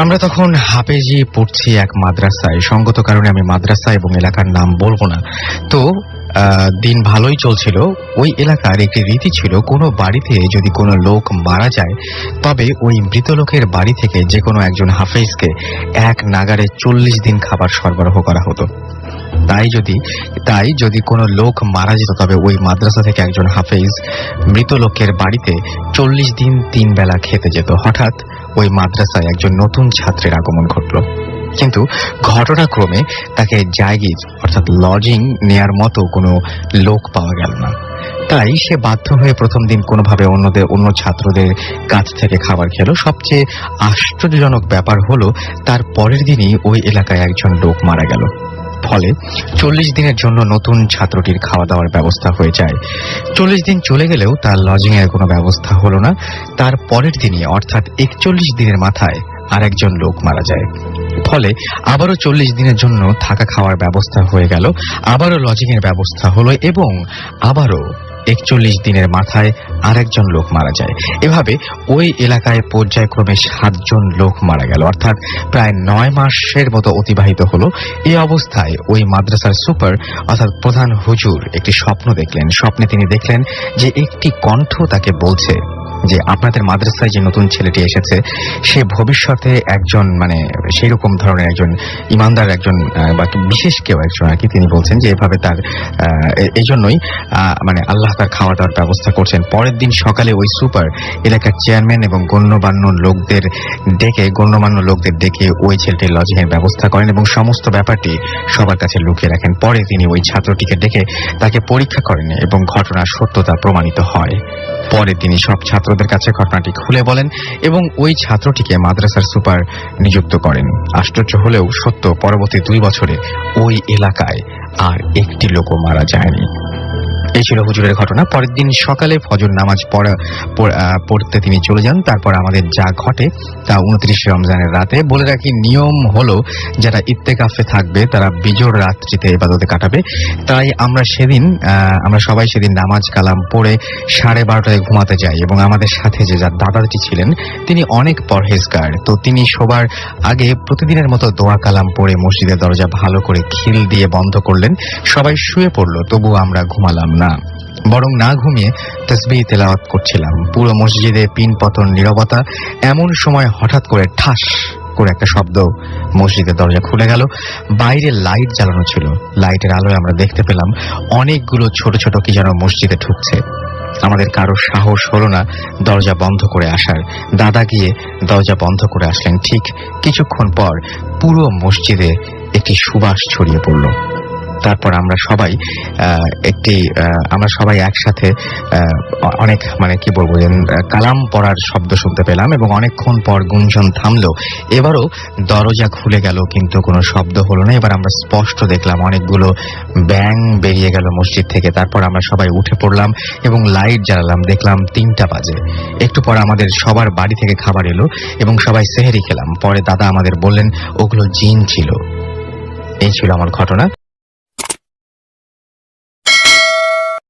আমরা তখন হাফেজি পড়ছি এক মাদ্রাসায়। সঙ্গত কারণে আমি মাদ্রাসা এবং এলাকার নাম বলবো না। তো দিন ভালোই চলছিল। ওই এলাকার একটি রীতি ছিল, কোনো বাড়িতে যদি কোনো লোক মারা যায় তবে ওই মৃত লোকের বাড়ি থেকে যে কোনো একজন হাফেজকে এক নাগাড়ে 40 দিন খাবার সরবরাহ করা হতো। তাই যদি কোনো লোক মারা যেত তবে ওই মাদ্রাসা থেকে একজন হাফেজ মৃত লোকের বাড়িতে 40 দিন 3 বেলা খেতে যেত। হঠাৎ ওই মাদ্রাসায় একজন নতুন ছাত্রের আগমন ঘটল, কিন্তু ঘটনাক্রমে তাকে জায়গির অর্থাৎ লজিং নেয়ার মতো কোনো লোক পাওয়া গেল না। তাই সে বাধ্য হয়ে প্রথম দিন কোনোভাবে অন্য ছাত্রদের কাছ থেকে খাবার খেল। সবচেয়ে আশ্চর্যজনক ব্যাপার হলো, তার পরের দিনই ওই এলাকায় একজন লোক মারা গেল। ফলে 40 দিনের জন্য নতুন ছাত্রটির খাওয়া দাওয়ার ব্যবস্থা হয়ে যায়। 40 দিন চলে গেলেও তার লজিং এর কোনো ব্যবস্থা হলো না। তার পরের দিনই অর্থাৎ 41 দিনের মাথায় আরেকজন লোক মারা যায়। ফলে আবারও 40 দিনের জন্য থাকা খাওয়ার ব্যবস্থা হয়ে গেল, আবারও লজিং এর ব্যবস্থা হলো এবং আবারও 41 দিনের মাথায় আরেকজন লোক মারা যায়। এভাবে ওই এলাকায় পর্যায়ক্রমে 7 জন লোক মারা গেল, অর্থাৎ প্রায় 9 মাসের মতো অতিবাহিত হলো। এই অবস্থায় ওই মাদ্রাসার সুপার অর্থাৎ প্রধান হুজুর একটি স্বপ্ন দেখলেন। স্বপ্নে তিনি দেখলেন যে একটি কণ্ঠ তাকে বলছে যে আপনাদের মাদ্রাসায় যে নতুন ছেলেটি এসেছে সে ভবিষ্যতে একজন সেই রকম ধরনের একজন ইমানদার একজন বা বিশেষ কেউ একজন আর কি। তিনি বলছেন যে এভাবে তার এই জন্যই আল্লাহ তার খাওয়া দাওয়ার ব্যবস্থা করছেন। পরের দিন সকালে ওই সুপার এলাকার চেয়ারম্যান এবং গণ্যমান্য লোকদের ডেকে ওই ছেলেটির লজিং এর ব্যবস্থা করেন এবং সমস্ত ব্যাপারটি সবার কাছে লুকিয়ে রাখেন। পরে তিনি ওই ছাত্রটিকে ডেকে তাকে পরীক্ষা করেন এবং ঘটনার সত্যতা প্রমাণিত হয়। পরে তিনি সব ছাত্রদের কাছে ঘটনাটি খুলে বলেন এবং ওই ছাত্রটিকে মাদ্রাসার সুপার নিযুক্ত করেন। আশ্চর্য হলেও সত্য, পরবর্তী 2 বছরে ওই এলাকায় আর একটি লোকও মারা যায়নি। এই ছিল হুজুরের ঘটনা। পরের দিন সকালে ফজর নামাজ পড়তে তিনি চলে যান। তারপর আমাদের যা ঘটে তা 29 রমজানের রাতে। বলে রাখি, নিয়ম হলো যারা ইত্তেকাফে থাকবে তারা বিজোড় রাত্রিতে ইবাদতে কাটাবে। তাই আমরা সবাই সেদিন নামাজ কালাম পড়ে 12:30টায় ঘুমাতে যাই এবং আমাদের সাথে যে যার দাদাটি ছিলেন তিনি অনেক পরহেজগার। তো তিনি শোবার আগে প্রতিদিনের মতো দোয়া কালাম পড়ে মসজিদের দরজা ভালো করে খিল দিয়ে বন্ধ করলেন। সবাই শুয়ে পড়ল, তবুও আমরা ঘুমালাম না, বরং না ঘুমিয়ে তাসবিহ তেলাওয়াত করছিলাম। পুরো মসজিদে পিন পতন নীরবতা। এমন সময় হঠাৎ করে ঠাস করে একটা শব্দ, মসজিদের দরজা খুলে গেল। বাইরে লাইট জ্বালানো ছিল। লাইটের আলোয় আমরা দেখতে পেলাম অনেকগুলো ছোট ছোট কি যেন মসজিদে ঢুকছে। আমাদের কারো সাহস হলো না দরজা বন্ধ করে আসার। দাদা গিয়ে দরজা বন্ধ করে আসলেন। ঠিক কিছুক্ষণ পর পুরো মসজিদে একটি সুবাস ছড়িয়ে পড়ল। তারপর আমরা সবাই একসাথে অনেক কালাম পড়ার শব্দ শুনতে পেলাম এবং অনেকক্ষণ পর গুঞ্জন থামলো। এবারও দরজা খুলে গেল, কিন্তু কোনো শব্দ হলো না। এবার আমরা স্পষ্ট দেখলাম অনেকগুলো ব্যাঙ বেরিয়ে গেল মসজিদ থেকে। তারপর আমরা সবাই উঠে পড়লাম এবং লাইট জ্বালালাম। দেখলাম 3টা বাজে। একটু পর আমাদের সবার বাড়ি থেকে খাবার এলো এবং সবাই সেহরি খেলাম। পরে দাদা আমাদের বললেন ওগুলো জিন ছিল। এই ছিল আমার ঘটনা।